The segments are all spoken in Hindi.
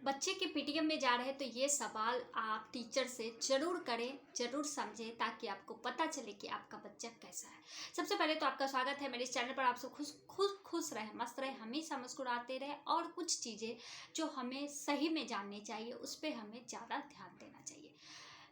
बच्चे के पीटीएम में जा रहे हैं तो ये सवाल आप टीचर से ज़रूर करें, ज़रूर समझें, ताकि आपको पता चले कि आपका बच्चा कैसा है। सबसे पहले तो आपका स्वागत है मेरे इस चैनल पर। आप सब खुश रहें, मस्त रहें, हमेशा मुस्कुराते रहें और कुछ चीज़ें जो हमें सही में जाननी चाहिए उस पर हमें ज़्यादा ध्यान देना चाहिए।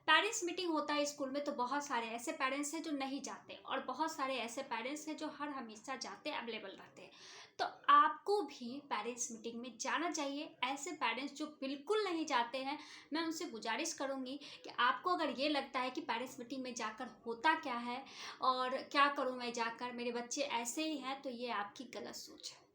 पेरेंट्स मीटिंग होता है स्कूल में तो बहुत सारे ऐसे पेरेंट्स हैं जो नहीं जाते और बहुत सारे ऐसे पेरेंट्स हैं जो हर हमेशा जाते, अवेलेबल रहते हैं। तो आपको भी पेरेंट्स मीटिंग में जाना चाहिए। ऐसे पेरेंट्स जो बिल्कुल नहीं जाते हैं, मैं उनसे गुजारिश करूंगी कि आपको अगर ये लगता है कि पेरेंट्स मीटिंग में जाकर होता क्या है और क्या करूं मैं जाकर, मेरे बच्चे ऐसे ही हैं, तो ये आपकी गलत सोच है।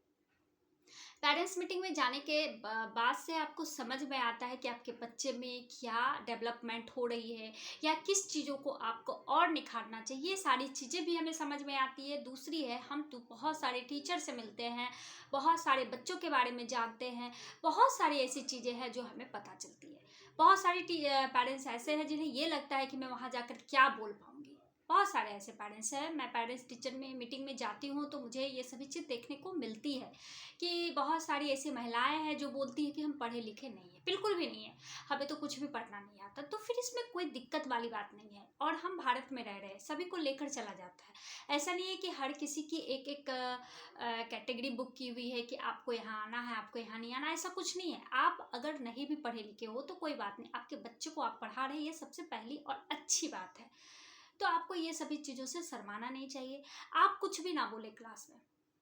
पेरेंट्स मीटिंग में जाने के बाद से आपको समझ में आता है कि आपके बच्चे में क्या डेवलपमेंट हो रही है या किस चीज़ों को आपको और निखारना चाहिए। ये सारी चीज़ें भी हमें समझ में आती है। दूसरी है, हम तो बहुत सारे टीचर से मिलते हैं, बहुत सारे बच्चों के बारे में जानते हैं, बहुत सारी ऐसी चीज़ें हैं जो हमें पता चलती है। बहुत सारे पेरेंट्स ऐसे हैं जिन्हें ये लगता है कि मैं वहाँ जाकर क्या बोल पाऊँगी। बहुत सारे ऐसे पेरेंट्स हैं। मैं पेरेंट्स टीचर में मीटिंग में जाती हूँ तो मुझे ये सभी चीज़ देखने को मिलती है कि बहुत सारी ऐसी महिलाएं हैं जो बोलती हैं कि हम पढ़े लिखे नहीं हैं। बिल्कुल भी नहीं है, हमें तो कुछ भी पढ़ना नहीं आता। तो फिर इसमें कोई दिक्कत वाली बात नहीं है और हम भारत में रह रहे हैं, सभी को लेकर चला जाता है। ऐसा नहीं है कि हर किसी की एक एक कैटेगरी बुक की हुई है कि आपको यहाँ आना है, आपको यहाँ नहीं आना, ऐसा कुछ नहीं है। आप अगर नहीं भी पढ़े लिखे हो तो कोई बात नहीं, आपके बच्चे को आप पढ़ा रहे हैं, ये सबसे पहली और अच्छी बात है। तो आपको ये सभी चीज़ों से शर्माना नहीं चाहिए। आप कुछ भी ना बोले क्लास में।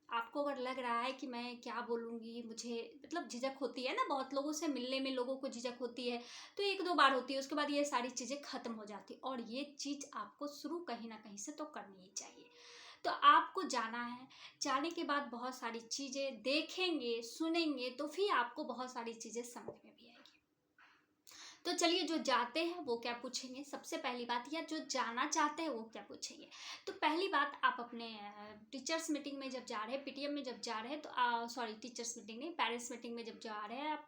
आपको अगर लग रहा है कि मैं क्या बोलूँगी, मुझे मतलब झिझक होती है ना, बहुत लोगों से मिलने में लोगों को झिझक होती है, तो एक दो बार होती है, उसके बाद ये सारी चीज़ें ख़त्म हो जाती और ये चीज़ आपको शुरू कहीं ना कहीं से तो करनी ही चाहिए। तो आपको जाना है, जाने के बाद बहुत सारी चीज़ें देखेंगे, सुनेंगे, तो फिर आपको बहुत सारी चीज़ें समझ में भी आएगी। तो चलिए, जो जाते हैं वो क्या पूछेंगे सबसे पहली बात, या जो जाना चाहते हैं वो क्या पूछेंगे। तो पहली बात, आप अपने टीचर्स मीटिंग में जब जा रहे हैं, पीटीएम में जब जा रहे हैं, तो सॉरी, टीचर्स मीटिंग नहीं, पेरेंट्स मीटिंग में जब जा रहे हैं आप,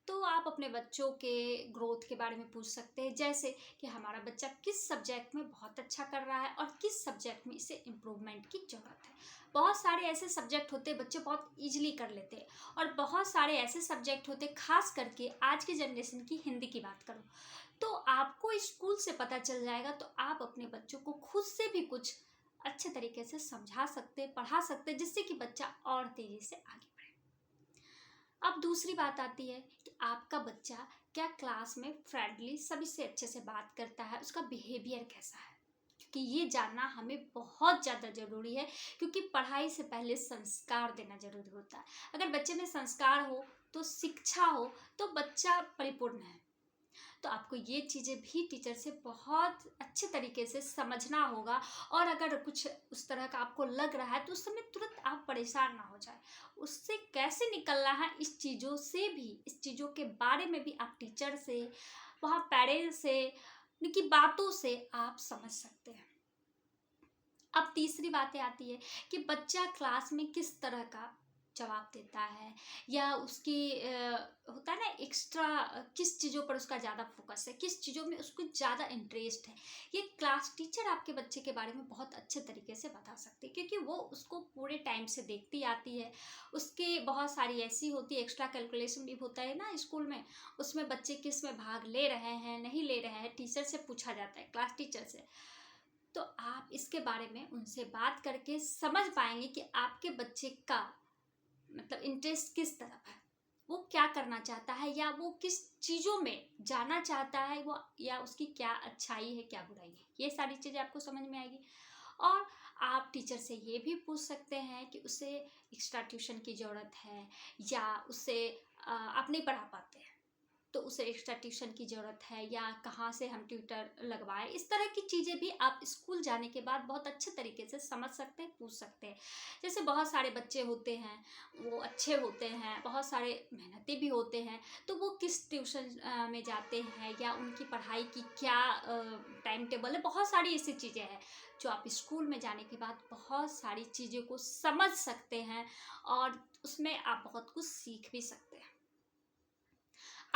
तो आप अपने बच्चों के ग्रोथ के बारे में पूछ सकते हैं। जैसे कि हमारा बच्चा किस सब्जेक्ट में बहुत अच्छा कर रहा है और किस सब्जेक्ट में इसे इम्प्रूवमेंट की ज़रूरत है। बहुत सारे ऐसे सब्जेक्ट होते हैं बच्चे बहुत ईजिली कर लेते हैं और बहुत सारे ऐसे सब्जेक्ट होते, खास करके आज की जनरेशन की हिंदी की बात करूँ तो आपको स्कूल से पता चल जाएगा। तो आप अपने बच्चों को खुद से भी कुछ अच्छे तरीके से समझा सकते, पढ़ा सकते, जिससे कि बच्चा और तेजी से आगे बढ़े। अब दूसरी बात आती है कि आपका बच्चा क्या क्लास में फ्रेंडली सभी से अच्छे से बात करता है, उसका बिहेवियर कैसा है, क्योंकि ये जानना हमें बहुत ज़्यादा ज़रूरी है। क्योंकि पढ़ाई से पहले संस्कार देना ज़रूरी होता है। अगर बच्चे में संस्कार हो तो शिक्षा हो तो बच्चा परिपूर्ण है। तो आपको ये चीज़ें भी टीचर से बहुत अच्छे तरीके से समझना होगा। और अगर कुछ उस तरह का आपको लग रहा है तो उस समय तुरंत आप परेशान ना हो जाए। उससे कैसे निकलना है, इस चीज़ों से भी, इस चीज़ों के बारे में भी आप टीचर से, वहाँ पेरेंट्स से, उनकी बातों से आप समझ सकते हैं। अब तीसरी बातें आती है कि बच्चा क्लास में किस तरह का जवाब देता है, या उसकी होता है ना एक्स्ट्रा, किस चीज़ों पर उसका ज़्यादा फोकस है, किस चीज़ों में उसको ज़्यादा इंटरेस्ट है। ये क्लास टीचर आपके बच्चे के बारे में बहुत अच्छे तरीके से बता सकती है, क्योंकि वो उसको पूरे टाइम से देखती आती है। उसके बहुत सारी ऐसी होती है, एक्स्ट्रा कैलकुलेशन भी होता है ना स्कूल में, उसमें बच्चे किस में भाग ले रहे हैं, नहीं ले रहे हैं, टीचर से पूछा जाता है, क्लास टीचर से। तो आप इसके बारे में उनसे बात करके समझ पाएंगे कि आपके बच्चे का मतलब इंटरेस्ट किस तरफ है, वो क्या करना चाहता है, या वो किस चीज़ों में जाना चाहता है, वो या उसकी क्या अच्छाई है, क्या बुराई है। ये सारी चीज़ें आपको समझ में आएगी। और आप टीचर से ये भी पूछ सकते हैं कि उसे एक्स्ट्रा ट्यूशन की ज़रूरत है, या उसे आप नहीं पढ़ा पाते हैं तो उसे एक्स्ट्रा ट्यूशन की ज़रूरत है, या कहाँ से हम ट्यूटर लगवाएं। इस तरह की चीज़ें भी आप स्कूल जाने के बाद बहुत अच्छे तरीके से समझ सकते हैं, पूछ सकते हैं। जैसे बहुत सारे बच्चे होते हैं, वो अच्छे होते हैं, बहुत सारे मेहनती भी होते हैं, तो वो किस ट्यूशन में जाते हैं, या उनकी पढ़ाई की क्या टाइम टेबल है। बहुत सारी ऐसी चीज़ें हैं जो आप स्कूल में जाने के बाद बहुत सारी चीज़ों को समझ सकते हैं और उसमें आप बहुत कुछ सीख भी सकते हैं।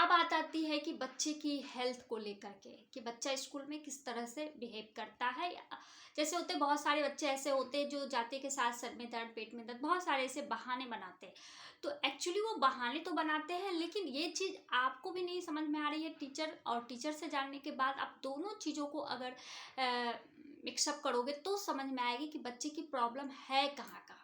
अब बात आती है कि बच्चे की हेल्थ को लेकर के, कि बच्चा स्कूल में किस तरह से बिहेव करता है। जैसे होते बहुत सारे बच्चे ऐसे होते हैं जो जाते के साथ सर में दर्द, पेट में दर्द, बहुत सारे ऐसे बहाने बनाते हैं। तो एक्चुअली वो बहाने तो बनाते हैं, लेकिन ये चीज़ आपको भी नहीं समझ में आ रही है। टीचर और टीचर से जानने के बाद आप दोनों चीज़ों को अगर मिक्सअप करोगे तो समझ में आएगी कि बच्चे की प्रॉब्लम है कहाँ कहाँ,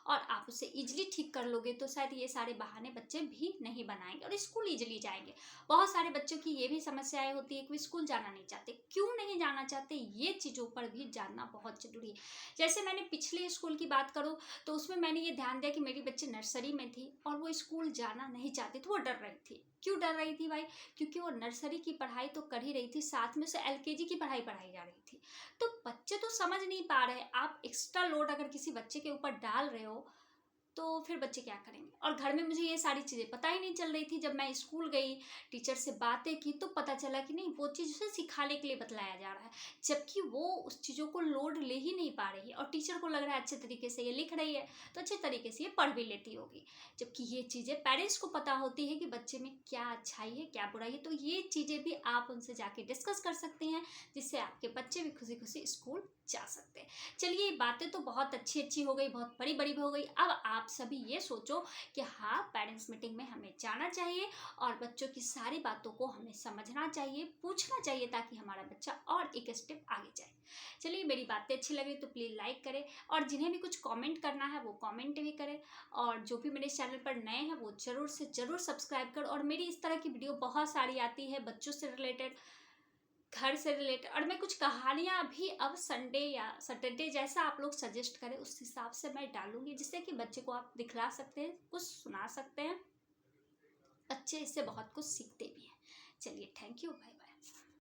और आप उसे इजीली ठीक कर लोगे तो शायद ये सारे बहाने बच्चे भी नहीं बनाएंगे और स्कूल इजीली जाएंगे। बहुत सारे बच्चों की ये भी समस्याएं होती है कि वो स्कूल जाना नहीं चाहते। क्यों नहीं जाना चाहते, ये चीज़ों पर भी जानना बहुत जरूरी है। जैसे मैंने पिछले स्कूल की बात करूँ तो उसमें मैंने ये ध्यान दिया कि मेरी बच्ची नर्सरी में थी और वो स्कूल जाना नहीं चाहती थी, वो डर रही थी। क्यों डर रही थी भाई? क्योंकि वो नर्सरी की पढ़ाई तो कर ही रही थी, साथ में उसे एलकेजी की पढ़ाई पढ़ाई जा रही थी। तो बच्चे तो समझ नहीं पा रहे। आप एक्स्ट्रा लोड अगर किसी बच्चे के ऊपर डाल रहे हो तो फिर बच्चे क्या करेंगे। और घर में मुझे ये सारी चीज़ें पता ही नहीं चल रही थी। जब मैं स्कूल गई, टीचर से बातें की, तो पता चला कि नहीं, वो चीज़ उसे सिखाने के लिए बतलाया जा रहा है, जबकि वो उस चीज़ों को लोड ले ही नहीं पा रही है। और टीचर को लग रहा है अच्छे तरीके से ये लिख रही है तो अच्छे तरीके से ये पढ़ भी लेती होगी, जबकि ये चीज़ें पेरेंट्स को पता होती है कि बच्चे में क्या अच्छाई है क्या बुराई है। तो ये चीज़ें भी आप उनसे जाके डिस्कस कर सकते हैं, जिससे आपके बच्चे भी खुशी खुशी स्कूल जा सकते हैं। चलिए, बातें तो बहुत अच्छी अच्छी हो गई, बहुत बड़ी बड़ी हो गई। अब आप सभी ये सोचो कि हाँ, पेरेंट्स मीटिंग में हमें जाना चाहिए और बच्चों की सारी बातों को हमें समझना चाहिए, पूछना चाहिए, ताकि हमारा बच्चा और एक स्टेप आगे जाए। चलिए, मेरी बातें अच्छी लगी तो प्लीज़ लाइक करें, और जिन्हें भी कुछ कमेंट करना है वो कमेंट भी करें, और जो भी मेरे चैनल पर नए हैं वो ज़रूर से ज़रूर सब्सक्राइब करें। और मेरी इस तरह की वीडियो बहुत सारी आती है, बच्चों से रिलेटेड, घर से रिलेटेड, और मैं कुछ कहानियाँ भी अब संडे या सैटरडे जैसा आप लोग सजेस्ट करें उस हिसाब से मैं डालूंगी, जिससे कि बच्चे को आप दिखला सकते हैं, कुछ सुना सकते हैं। बच्चे इससे बहुत कुछ सीखते भी हैं। चलिए, थैंक यू, बाय।